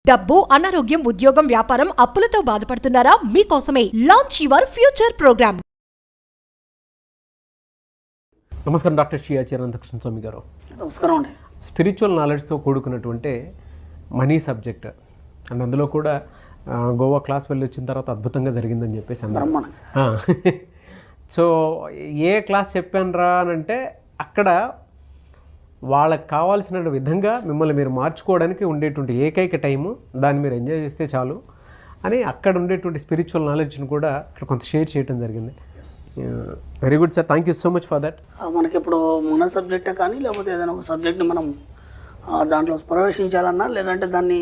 డబ్బు, అనారోగ్యం, ఉద్యోగం, వ్యాపారం, అప్పులతో బాధపడుతున్నారా? మీకోసమే లాంచ్ యువర్ ఫ్యూచర్ ప్రోగ్రామ్. నమస్కారం డాక్టర్ శ్రీ ఆచార్య స్వామి గారు. నమస్కారం అండి. స్పిరిచువల్ నాలెడ్జ్తో కూడుకున్నటువంటి మనీ సబ్జెక్ట్ అండ్ అందులో కూడా గోవా క్లాస్ వెళ్ళి వచ్చిన తర్వాత అద్భుతంగా జరిగిందని చెప్పేసి అన్నారు. సో ఏ క్లాస్ చెప్పాను రా అని అంటే అక్కడ వాళ్ళకి కావాల్సిన విధంగా మిమ్మల్ని మీరు మార్చుకోవడానికి ఉండేటువంటి ఏకైక టైము, దాన్ని మీరు ఎంజాయ్ చేస్తే చాలు అని అక్కడ ఉండేటువంటి స్పిరిచువల్ నాలెడ్జ్ని కూడా ఇక్కడ కొంత షేర్ చేయడం జరిగింది. Very good sir, thank you so much for that. మనకి ఇప్పుడు మన సబ్జెక్టే కానీ లేకపోతే ఏదైనా ఒక సబ్జెక్ట్ని మనం దాంట్లో ప్రవేశించాలన్నా లేదంటే దాన్ని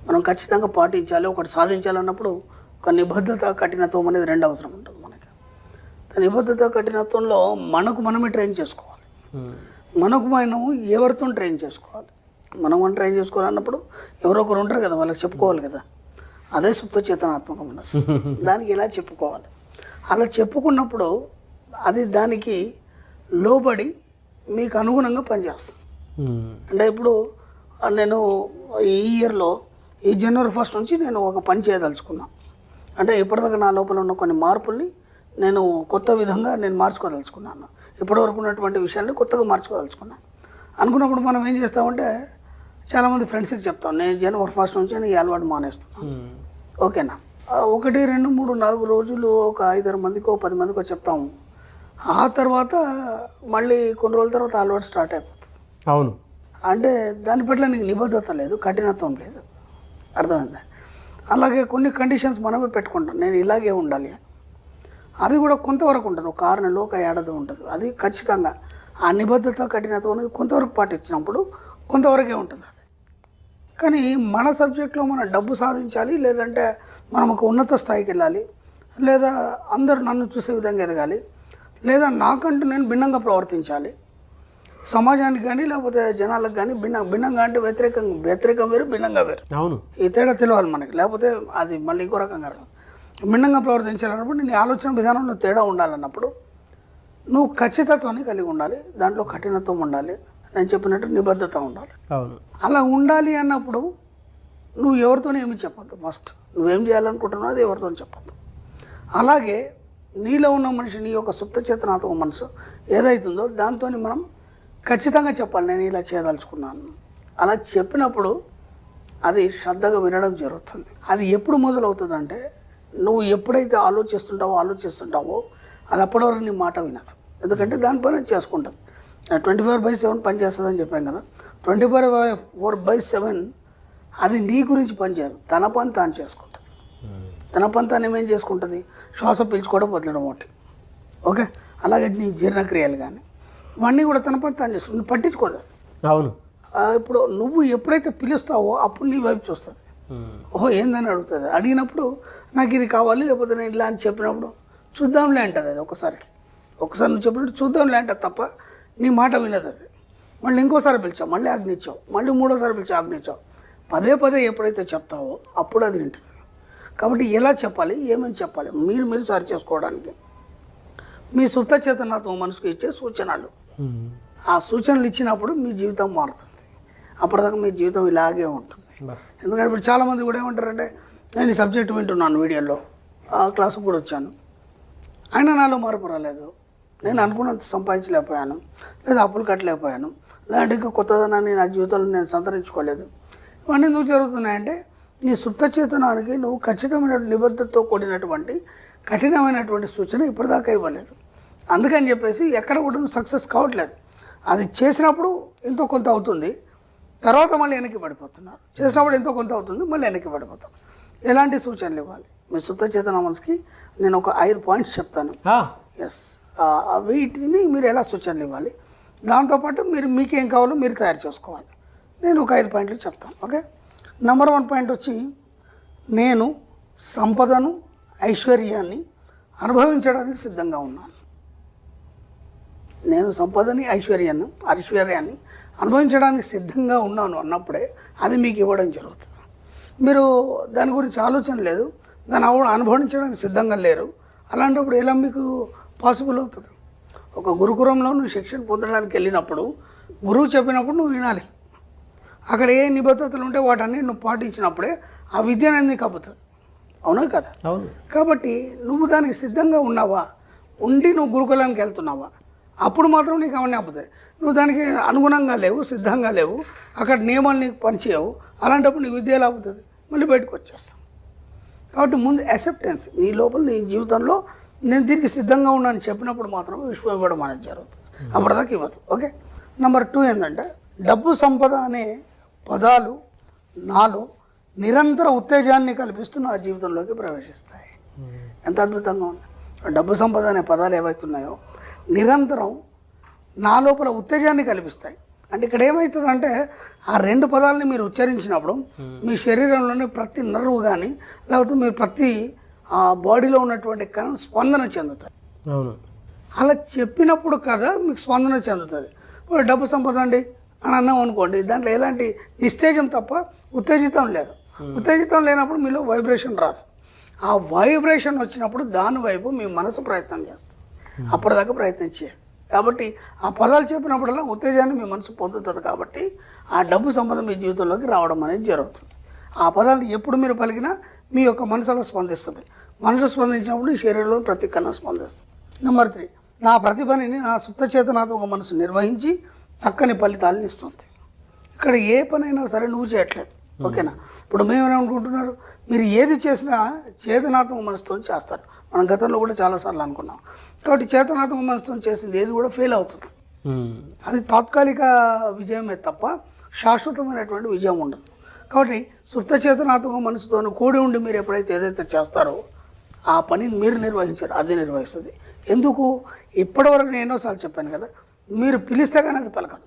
మనం ఖచ్చితంగా పాటించాలి, ఒకటి సాధించాలన్నప్పుడు ఒక నిబద్ధత, కఠినత్వం అనేది రెండు అవసరం ఉంటుంది మనకి. నిబద్ధత, కఠినత్వంలో మనకు మనమే ట్రైన్ చేసుకోవాలి. మనకు మనం ఎవరితో ట్రైన్ చేసుకోవాలి. మనం ట్రైన్ చేసుకోవాలన్నప్పుడు ఎవరో ఒకరు ఉంటారు కదా, వాళ్ళకి చెప్పుకోవాలి కదా. అదే సుప్త చేతనాత్మక మనసు. దానికి ఇలా చెప్పుకోవాలి. అలా చెప్పుకున్నప్పుడు అది దానికి లోబడి మీకు అనుగుణంగా పనిచేస్తుంది. అంటే ఇప్పుడు నేను ఈ ఇయర్లో ఈ జనవరి 1 నుంచి నేను ఒక పని చేయదలుచుకున్నాను. అంటే ఇప్పటిదాకా నా లోపల ఉన్న కొన్ని మార్పుల్ని నేను కొత్త విధంగా నేను మార్చుకోదలుచుకున్నాను. ఇప్పటివరకు ఉన్నటువంటి విషయాల్ని కొత్తగా మార్చుకోదలుచుకున్నాను. అనుకున్నప్పుడు మనం ఏం చేస్తామంటే చాలామంది ఫ్రెండ్స్కి చెప్తాం, నేను జనవరి 1 నుంచి నేను ఈ అలవాటు మానేస్తున్నాను. ఓకేనా? 1, 2, 3, 4 రోజులు ఒక 5-6 మందికో 10 మందికో చెప్తాము. ఆ తర్వాత మళ్ళీ కొన్ని రోజుల తర్వాత అలవాటు స్టార్ట్ అయిపోతుంది. అవును. అంటే దాని పట్ల నీకు నిబద్ధత లేదు, కఠినత్వం లేదు. అర్థమైందా? అలాగే కొన్ని కండిషన్స్ మనమే పెట్టుకుంటాం, నేను ఇలాగే ఉండాలి అని. అది కూడా కొంతవరకు ఉంటుంది, ఒక 6 నెలలు, ఒక ఏడాది ఉంటుంది. అది ఖచ్చితంగా ఆ నిబద్ధత, కఠినత్వం అనేది కొంతవరకు పాటించినప్పుడు కొంతవరకే ఉంటుంది అది. కానీ మన సబ్జెక్ట్లో మనం డబ్బు సాధించాలి, లేదంటే మనం ఒక ఉన్నత స్థాయికి వెళ్ళాలి, లేదా అందరూ నన్ను చూసే విధంగా ఎదగాలి, లేదా నాకంటూ నేను భిన్నంగా ప్రవర్తించాలి, సమాజానికి కానీ లేకపోతే జనాలకు కానీ భిన్నంగా అంటే వ్యతిరేకం వేరు, భిన్నంగా వేరు. అవును. ఈ తేడా తెలియాలి మనకి, లేకపోతే అది మళ్ళీ ఇంకో రకంగా భిన్నంగా ప్రవర్తించాలన్నప్పుడు నీ ఆలోచన విధానంలో తేడా ఉండాలన్నప్పుడు నువ్వు ఖచ్చితత్వాన్ని కలిగి ఉండాలి, దాంట్లో కఠినత్వం ఉండాలి, నేను చెప్పినట్టు నిబద్ధత ఉండాలి. అలా ఉండాలి అన్నప్పుడు నువ్వు ఎవరితోనే ఏమి చెప్పద్దు. ఫస్ట్ నువ్వేం చేయాలనుకుంటున్నావు అది ఎవరితో చెప్పద్దు. అలాగే నీలో ఉన్న మనిషి, నీ యొక్క సుప్త చేతనాత్మక మనసు ఏదైతుందో దాంతో మనం ఖచ్చితంగా చెప్పాలి, నేను ఇలా చేయదలుచుకున్నాను. అలా చెప్పినప్పుడు అది శ్రద్ధగా వినడం జరుగుతుంది. అది ఎప్పుడు మొదలవుతుందంటే నువ్వు ఎప్పుడైతే ఆలోచిస్తుంటావో అది అప్పటివరకు నీ మాట వినదు. ఎందుకంటే దానిపైన చేసుకుంటుంది. 24/7 పనిచేస్తుందని చెప్పాం కదా. 24/7 అది నీ గురించి పనిచేయదు, తన పని తాను చేసుకుంటుంది. తన పని తాను ఏమేం చేసుకుంటుంది? శ్వాస పీల్చుకోవడం, వదలడం ఒకటి. ఓకే. అలాగే నీ జీర్ణక్రియలు కానీ ఇవన్నీ కూడా తన పని తాను చేసుకుంటుంది, పట్టించుకోదు. అవును. ఇప్పుడు నువ్వు ఎప్పుడైతే పిలుస్తావో అప్పుడు నీ వైపు చూస్తుంది. ఓహో ఏందని అడుగుతుంది. అడిగినప్పుడు నాకు ఇది కావాలి, లేకపోతే నేను ఇలా అని చెప్పినప్పుడు చూద్దాంలే అంటుంది. అది ఒకసారి నువ్వు చెప్పినట్టు చూద్దాంలే అంటుంది తప్ప నీ మాట వినదు అది. మళ్ళీ ఇంకోసారి పిలిచావు, మళ్ళీ ఆజ్ఞించావు, మళ్ళీ 3వసారి పిలిచావు, ఆజ్ఞించావు. పదే ఎప్పుడైతే చెప్తావో అప్పుడు అది వింటుంది. కాబట్టి ఎలా చెప్పాలి, ఏమేమి చెప్పాలి మీరు సరి చేసుకోవడానికి మీ సుప్త చేతనాత్మ మనసుకు ఇచ్చే సూచనలు. ఆ సూచనలు ఇచ్చినప్పుడు మీ జీవితం మారుతుంది. అప్పటిదాకా మీ జీవితం ఇలాగే ఉంటుంది. ఎందుకంటే ఇప్పుడు చాలామంది కూడా ఏమంటారంటే నేను ఈ సబ్జెక్ట్ వింటున్నాను, వీడియోలో ఆ క్లాసుకు కూడా వచ్చాను, అయినా నాలో మార్పు రాలేదు, నేను అనుకున్నంత సంపాదించలేకపోయాను, లేదా అప్పులు కట్టలేకపోయాను, లేదంటే ఇంకా కొత్తదనాన్ని నా జీవితంలో నేను సంతరించుకోలేదు. ఇవన్నీ ఎందుకు జరుగుతున్నాయంటే నీ సుప్త చేతనానికి నువ్వు ఖచ్చితమైన నిబద్ధతతో కూడినటువంటి కఠినమైనటువంటి సూచన ఇప్పటిదాకా ఇవ్వలేదు. అందుకని చెప్పేసి ఎక్కడ కూడా నువ్వు సక్సెస్ కావట్లేదు. అది చేసినప్పుడు ఎంతో కొంత అవుతుంది, తర్వాత మళ్ళీ వెనక్కి పడిపోతున్నారు. చేసినప్పుడు ఎంతో కొంత అవుతుంది, మళ్ళీ వెనక్కి పడిపోతాను. ఎలాంటి సూచనలు ఇవ్వాలి మీ సుప్త చేతన మనసుకి? నేను ఒక 5 పాయింట్స్ చెప్తాను. ఎస్, వీటిని మీరు ఎలా సూచనలు ఇవ్వాలి, దాంతోపాటు మీకేం కావాలో మీరు తయారు చేసుకోవాలి. నేను ఒక 5 పాయింట్లు చెప్తాను. ఓకే. నెంబర్ 1 పాయింట్ వచ్చి, నేను సంపదను, ఐశ్వర్యాన్ని అనుభవించడానికి సిద్ధంగా ఉన్నాను. నేను సంపదని, ఐశ్వర్యాన్ని అనుభవించడానికి సిద్ధంగా ఉన్నాను అన్నప్పుడే అది మీకు ఇవ్వడం జరుగుతుంది. మీరు దాని గురించి ఆలోచన లేదు, దాన్ని అనుభవించడానికి సిద్ధంగా లేరు. అలాంటప్పుడు ఎలా మీకు పాసిబుల్ అవుతుంది? ఒక గురుకులంలో నువ్వు శిక్షణ పొందడానికి వెళ్ళినప్పుడు గురువు చెప్పినప్పుడు నువ్వు వినాలి. అక్కడ ఏ నిబద్ధతలు ఉంటే వాటన్ని నువ్వు పాటించినప్పుడే ఆ విద్య అనేది నీకు అబ్బుతుంది. అవునా కదా? అవును. కాబట్టి నువ్వు దానికి సిద్ధంగా ఉన్నావా, ఉండి నువ్వు గురుకులానికి వెళ్తున్నావా, అప్పుడు మాత్రం నీకు అవన్నీ అబ్బుతాయి. నువ్వు దానికి అనుగుణంగా లేవు, సిద్ధంగా లేవు, అక్కడ నియమాలు నీకు పనిచేయవు, అలాంటప్పుడు నీకు విద్య ఎలా అవుతుంది, మళ్ళీ బయటకు వచ్చేస్తావు. కాబట్టి ముందు యాక్సెప్టెన్స్ నీ లోపల, నీ జీవితంలో నేను దీనికి సిద్ధంగా ఉన్నాను చెప్పినప్పుడు మాత్రం విశ్వం ఇవ్వడం అనేది జరుగుతుంది. అప్పటిదాకా ఇవ్వదు. ఓకే. నెంబర్ 2 ఏంటంటే డబ్బు సంపద అనే పదాలు నాలో నిరంతర ఉత్తేజాన్ని కల్పిస్తూ నా జీవితంలోకి ప్రవేశిస్తాయి. ఎంత అద్భుతంగా ఉంది. డబ్బు సంపద అనే పదాలు ఏవైతున్నాయో నిరంతరం నా లోపల ఉత్తేజాన్ని కల్పిస్తాయి. అంటే ఇక్కడ ఏమవుతుందంటే ఆ 2 పదాలని మీరు ఉచ్చరించినప్పుడు మీ శరీరంలోని ప్రతి నర్వు కానీ లేకపోతే మీరు ప్రతి బాడీలో ఉన్నటువంటి కణం స్పందన చెందుతాయి. అవును. అలా చెప్పినప్పుడు కదా మీకు స్పందన చెందుతుంది. ఇప్పుడు డబ్బు సంపద అండి అని అన్నాం అనుకోండి, దాంట్లో ఎలాంటి నిస్తేజం తప్ప ఉత్తేజితం లేదు. ఉత్తేజితం లేనప్పుడు మీలో వైబ్రేషన్ రాదు. ఆ వైబ్రేషన్ వచ్చినప్పుడు దాని వైపు మీ మనసు ప్రయత్నం చేస్తుంది. అప్పటిదాకా ప్రయత్నం చేయాలి. కాబట్టి ఆ పదాలు చెప్పినప్పుడల్లా ఉత్తేజాన్ని మీ మనసు పొందుతుంది. కాబట్టి ఆ డబ్బు సంపద మీ జీవితంలోకి రావడం అనేది జరుగుతుంది. ఆ పదాలు ఎప్పుడు మీరు పలికినా మీ యొక్క మనసులో స్పందిస్తుంది. మనసు స్పందించినప్పుడు ఈ శరీరంలో ప్రతి కణం స్పందిస్తుంది. నెంబర్ 3, నా ప్రతిభని నా సుప్త చేతనాత్మక మనసు నిర్వహించి చక్కని ఫలితాలను ఇస్తుంది. ఇక్కడ ఏ పనైనా సరే నువ్వు చేయట్లేదు. ఓకేనా? ఇప్పుడు మేమేమనుకుంటున్నారు, మీరు ఏది చేసినా చేతనాత్మక మనసుతో చేస్తారు. మనం గతంలో కూడా చాలాసార్లు అనుకున్నాం. కాబట్టి చేతనాత్మక మనసుతో చేసింది ఏది కూడా ఫెయిల్ అవుతుంది. అది తాత్కాలిక విజయమే తప్ప శాశ్వతమైనటువంటి విజయం ఉండదు. కాబట్టి సుప్త చేతనాత్మక మనసుతో కూడి ఉండి మీరు ఎప్పుడైతే ఏదైతే చేస్తారో ఆ పనిని మీరు నిర్వహించారు, అది నిర్వహిస్తుంది. ఎందుకు? ఇప్పటివరకు నేను ఎన్నోసార్లు చెప్పాను కదా, మీరు పిలిస్తే కానీ అది పలకదు.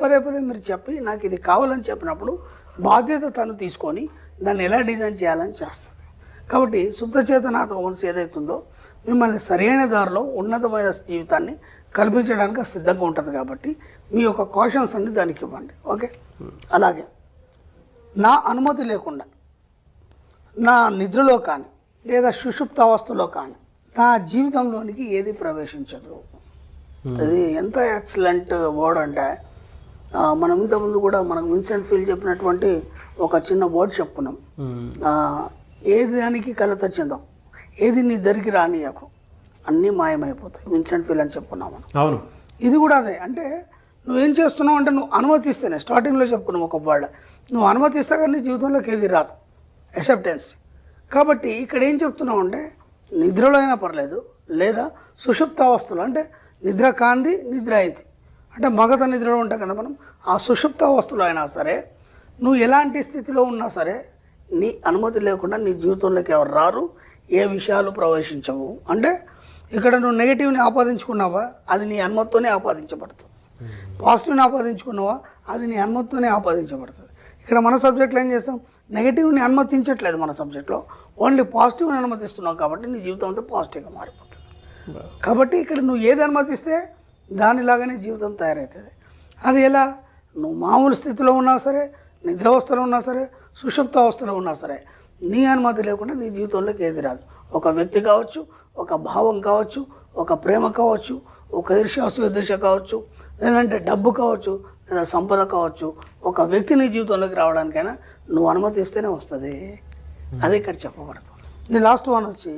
పదే మీరు చెప్పి నాకు ఇది కావాలని చెప్పినప్పుడు బాధ్యత తను తీసుకొని దాన్ని ఎలా డిజైన్ చేయాలని చేస్తుంది. కాబట్టి సుప్త చేతనాత్మక మనసు ఏదైతుందో మిమ్మల్ని సరైన దారిలో ఉన్నతమైన జీవితాన్ని కల్పించడానికి సిద్ధంగా ఉంటుంది. కాబట్టి మీ యొక్క కాషన్స్ అన్ని దానికి ఇవ్వండి. ఓకే. అలాగే నా అనుమతి లేకుండా నా నిద్రలో కానీ లేదా సుషుప్త అవస్థలో కానీ నా జీవితంలోనికి ఏది ప్రవేశించదు. అది ఎంత ఎక్సలెంట్ వర్డ్ అంటే మనం ఇంతకుముందు కూడా మనకు విన్సెంట్ ఫీల్ చెప్పినటువంటి ఒక చిన్న వర్డ్ చెప్పుకున్నాం. ఏది దానికి కలత చెందాం, ఏది నీ దరికి రానియకు, అన్నీ మాయమైపోతాయి. విన్సెంట్ ఫీల్ అని చెప్పుకున్నాం మనం. అవును. ఇది కూడా అదే. అంటే నువ్వేం చేస్తున్నావు అంటే నువ్వు అనుమతిస్తేనే, స్టార్టింగ్లో చెప్పుకున్నావు ఒక వర్డ్, నువ్వు అనుమతిస్తే కానీ నీ జీవితంలోకి ఏది రాదు. యాక్సెప్టెన్స్. కాబట్టి ఇక్కడ ఏం చెప్తున్నావు అంటే నిద్రలో అయినా పర్లేదు, లేదా సుషుప్త అవస్థలో అంటే నిద్ర కాంది నిద్ర అయింది అంటే మగత నిద్రలో ఉంటాం కదా మనం, ఆ సుషుప్త అవస్థలో అయినా సరే నువ్వు ఎలాంటి స్థితిలో ఉన్నా సరే నీ అనుమతి లేకుండా నీ జీవితంలోకి ఎవరు రారు, ఏ విషయాలు ప్రవేశించవు. అంటే ఇక్కడ నువ్వు నెగిటివ్ని ఆపాదించుకున్నావా అది నీ అనుమతితోనే ఆపాదించబడుతుంది. పాజిటివ్ని ఆపాదించుకున్నావా అది నీ అనుమతితోనే ఆపాదించబడుతుంది. ఇక్కడ మన సబ్జెక్ట్లో ఏం చేస్తాం, నెగిటివ్ని అనుమతించట్లేదు. మన సబ్జెక్ట్లో ఓన్లీ పాజిటివ్ని అనుమతిస్తున్నావు. కాబట్టి నీ జీవితం అంతా పాజిటివ్గా మారిపోతుంది. కాబట్టి ఇక్కడ నువ్వు ఏది అనుమతిస్తే దానిలాగానే జీవితం తయారవుతుంది. అది ఎలా? నువ్వు మామూలు స్థితిలో ఉన్నా సరే, నిద్రావస్థలో ఉన్నా సరే, సుషుప్త అవస్థలో ఉన్నా సరే నీ అనుమతి లేకుండా నీ జీవితంలోకి ఏది రాదు. ఒక వ్యక్తి కావచ్చు, ఒక భావం కావచ్చు, ఒక ప్రేమ కావచ్చు, ఒక ఈర్ష్యాసద్వేష కావచ్చు, లేదంటే డబ్బు కావచ్చు, లేదా సంపద కావచ్చు, ఒక వ్యక్తి నీ జీవితంలోకి రావడానికైనా నువ్వు అనుమతిస్తేనే వస్తుంది. అది ఇక్కడ చెప్పబడుతుంది. ది లాస్ట్ వన్ వచ్చి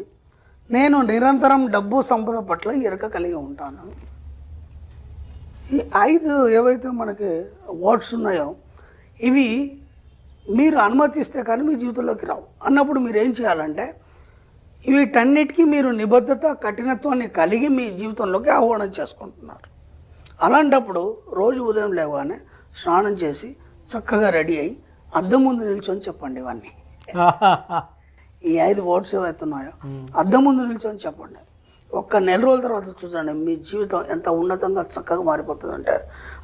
నేను నిరంతరం డబ్బు సంపద పట్ల ఎరుక కలిగి ఉంటాను. ఈ 5 ఏవైతే మనకి వర్డ్స్ ఉన్నాయో ఇవి మీరు అనుమతిస్తే కానీ మీ జీవితంలోకి రావు. అన్నప్పుడు మీరు ఏం చేయాలంటే వీటన్నిటికీ మీరు నిబద్ధత, కఠినత్వాన్ని కలిగి మీ జీవితంలోకి ఆహ్వానం చేసుకుంటున్నారు. అలాంటప్పుడు రోజు ఉదయం లేవగానే స్నానం చేసి చక్కగా రెడీ అయ్యి అద్దం ముందు నిల్చొని చెప్పండి ఇవన్నీ. ఈ 5 వర్డ్స్ ఏవైతున్నాయో అద్దం ముందు నిల్చొని చెప్పండి. ఒక్క నెల రోజుల తర్వాత చూడండి మీ జీవితం ఎంత ఉన్నతంగా చక్కగా మారిపోతుందంటే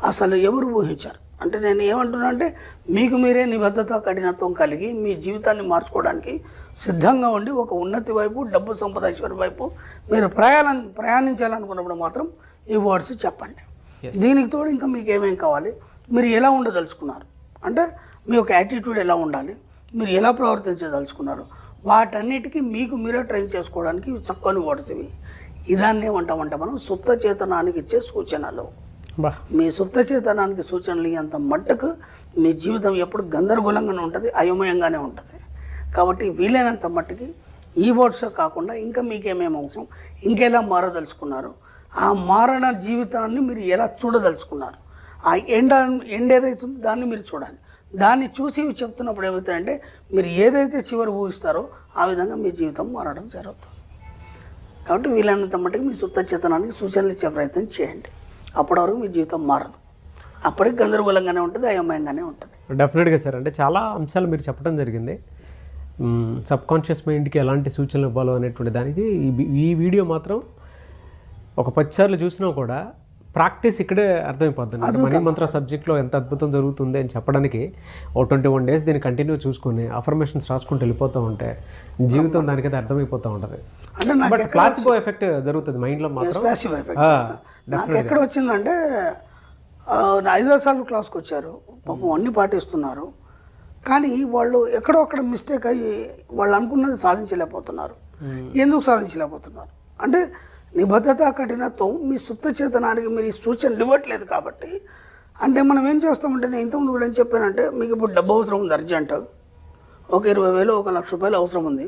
అసలు ఎవరు ఊహించారు. అంటే నేను ఏమంటున్నా అంటే మీకు మీరే నిబద్ధత, కఠినత్వం కలిగి మీ జీవితాన్ని మార్చుకోవడానికి సిద్ధంగా ఉండి ఒక ఉన్నతి వైపు, డబ్బు సంపద ఐశ్వర్యం వైపు మీరు ప్రయాణించాలనుకున్నప్పుడు మాత్రం ఈ వర్డ్స్ చెప్పండి. దీనికి తోడు ఇంకా మీకు ఏమేం కావాలి, మీరు ఎలా ఉండదలుచుకున్నారు, అంటే మీ యొక్క యాటిట్యూడ్ ఎలా ఉండాలి, మీరు ఎలా ప్రవర్తించదలుచుకున్నారు, వాటన్నిటికీ మీకు మీరే ట్రైన్ చేసుకోవడానికి చక్కని వర్డ్స్ ఇవి. ఇదాన్ని ఏమంటామంటే మనం సుప్త చేతనానికి ఇచ్చే సూచనలు. బా మీ సుప్త చేతనానికి సూచనలు అంత మట్టుకు మీ జీవితం ఎప్పుడు గందరగోళంగానే ఉంటుంది, అయోమయంగానే ఉంటుంది. కాబట్టి వీలైనంత మట్టుకి ఈ వర్డ్స్ కాకుండా ఇంకా మీకేమేమి అవసరం, ఇంకెలా మారదలుచుకున్నారు, ఆ మారణ జీవితాన్ని మీరు ఎలా చూడదలుచుకున్నారు, ఆ ఎండ్ ఏదైతుందో దాన్ని మీరు చూడాలి. దాన్ని చూసి చెప్తున్నప్పుడు ఏమవుతాయంటే మీరు ఏదైతే చివరి ఊహిస్తారో ఆ విధంగా మీ జీవితం మారడం జరుగుతుంది. కాబట్టి వీలైనంత మట్టుకు మీ సుప్త చేతనానికి సూచనలు ఇచ్చే ప్రయత్నం చేయండి. అప్పటి వరకు మీ జీవితం మారదు, అప్పటికి గందరగోళంగానే ఉంటుంది, అయోమయంగానే ఉంటుంది. డెఫినెట్గా సార్. అంటే చాలా అంశాలు మీరు చెప్పడం జరిగింది. సబ్ కాన్షియస్ మైండ్కి ఎలాంటి సూచనలు ఇవ్వాలో అనేటువంటి దానికి ఈ వీడియో మాత్రం ఒక 10 సార్లు చూసినా కూడా ప్రాక్టీస్ ఇక్కడే అర్థమైపోతుంది. అంటే మనీ మంత్ర సబ్జెక్ట్లో ఎంత అద్భుతం జరుగుతుంది అని చెప్పడానికి ఓ 21 డేస్ దీన్ని కంటిన్యూ చూసుకొని అఫర్మేషన్స్ రాసుకుంటూ వెళ్ళిపోతూ ఉంటే జీవితం దానికైతే అర్థమైపోతూ ఉంటుంది. బట్ ప్లాసిబో ఎఫెక్ట్ జరుగుతుంది మైండ్లో మాత్రం. నాకు ఎక్కడ వచ్చిందంటే 5 సార్లు క్లాస్కి వచ్చారు, పాపం అన్ని పాటిస్తున్నారు, కానీ వాళ్ళు ఎక్కడో అక్కడ మిస్టేక్ అయ్యి వాళ్ళు అనుకున్నది సాధించలేకపోతున్నారు. ఎందుకు సాధించలేకపోతున్నారు అంటే నిబద్ధత కఠినత్వం మీ సుప్త చేతనానికి మీరు ఈ సూచనలు ఇవ్వట్లేదు కాబట్టి. అంటే మనం ఏం చేస్తామంటే నేను ఇంతకుముందు కూడా ఏం చెప్పానంటే మీకు ఇప్పుడు డబ్బు అవసరం ఉంది అర్జెంట్, ఒక 20,000 1,00,000 అవసరం ఉంది,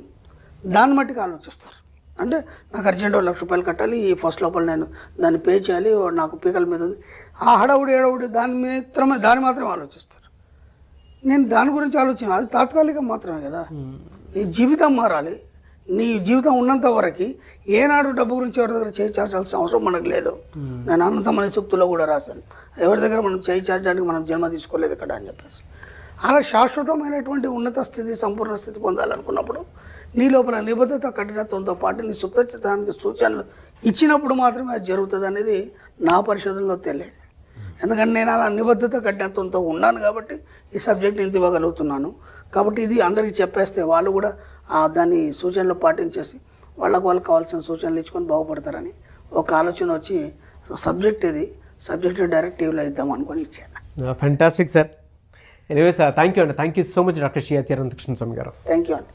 దాన్ని మట్టికి ఆలోచిస్తారు. అంటే నాకు అర్జెంట్ 1,00,000 కట్టాలి, ఈ ఫస్ట్ లోపల నేను దాన్ని పే చేయాలి, నాకు పీకల మీద ఉంది, ఆ హడావుడి దాన్ని మాత్రమే ఆలోచిస్తారు. నేను దాని గురించి ఆలోచన అది తాత్కాలికం మాత్రమే కదా. నీ జీవితం మారాలి, నీ జీవితం ఉన్నంత వరకు ఏనాడు డబ్బు గురించి ఎవరి దగ్గర చేయి చాచాల్సిన అవసరం మనకు లేదు. నేను అనంతమని సూక్తులో కూడా రాశాను, ఎవరి దగ్గర మనం చేయి చాచడానికి మనం జన్మ తీసుకోలేదు ఇక్కడ అని చెప్పేసి. అలా శాశ్వతమైనటువంటి ఉన్నత స్థితి, సంపూర్ణ స్థితి పొందాలనుకున్నప్పుడు నీ లోపల నిబద్ధత కఠినత్వంతో పాటు నీ సుప్త చిత్తానికి సూచనలు ఇచ్చినప్పుడు మాత్రమే అది జరుగుతుంది అనేది నా పరిశోధనలో తెలియదు. ఎందుకంటే నేను అలా నిబద్ధత కఠినత్వంతో ఉన్నాను కాబట్టి ఈ సబ్జెక్ట్ ఇంత ఇవ్వగలుగుతున్నాను. కాబట్టి ఇది అందరికీ చెప్పేస్తే వాళ్ళు కూడా దాన్ని సూచనలు పాటించేసి వాళ్ళకు కావాల్సిన సూచనలు ఇచ్చుకొని బాగుపడతారని ఒక ఆలోచన వచ్చి సబ్జెక్ట్ డైరెక్టివ్లో ఇద్దాం అనుకొని ఇచ్చాను. Fantastic sir. Anyway sir, thank you అండి. Thank you so much doctor Shri Acharya Anantakrishna Swami గారు. థ్యాంక్ యూ అండి.